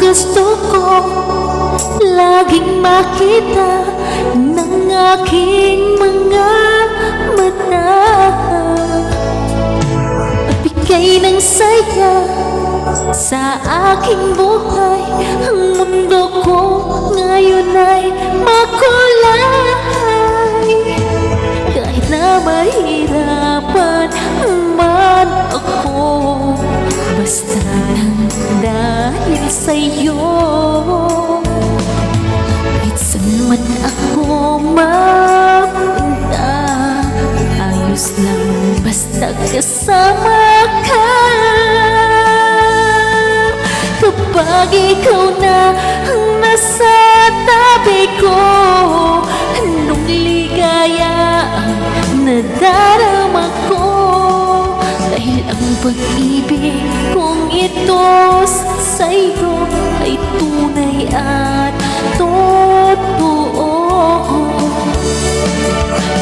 gusto ko laging makita ng aking mga mata. Magbigay ng saya sa aking buhay. Ang mundo ko ngayon ay makulay. Kahit na mahirapan man ako, basta dahil sa'yo. Kahit saan man ako mapunta, ayos lang basta kasama ka. Kapag ikaw na ang nasa tabi ko, anong ligaya ang nadarama ko. Dahil ang pag-ibig kong ito sa'yo ay tunay at totoo.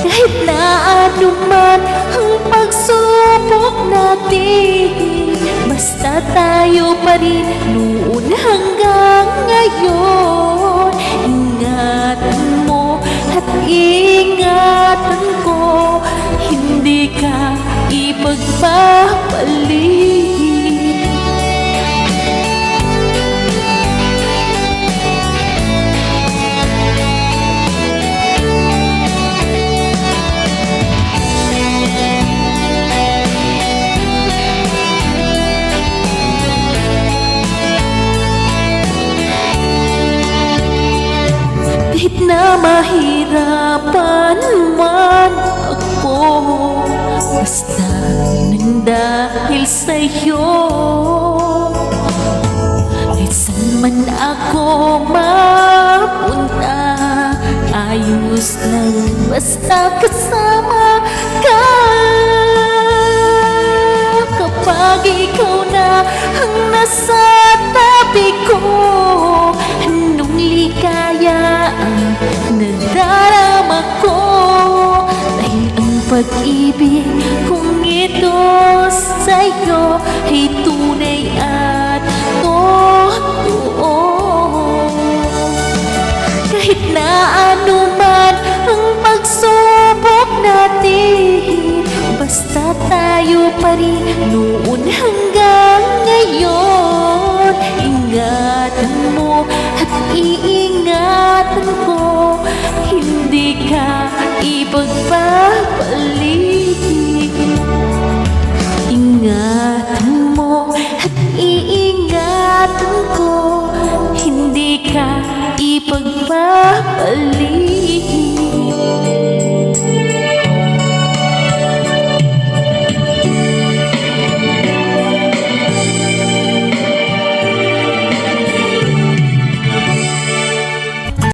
Kahit na ano man ang pagsubok natin, basta tayo pa rin noon hanggang ngayon. Ingatan mo at ingatan ko, hindi ka ipagpapalit. Kahit na mahirapan man ako, basta nang dahil sa'yo. Kahit saan man ako mapunta, ayos lang basta kasama ka. Kapag ikaw na ang nasa tabi ko, anong ligaya ang nadarama ko. Dahil ang pag-ibig kong ito sa'yo ay tunay at totoo. Kahit na ano man ang pagsubok natin, basta tayo pa rin noon hanggang ngayon. Ingatan mo at iingatan ko, hindi ka ipagpapalit. Ingatan mo at iingatan ko, hindi ka ipagpapalit.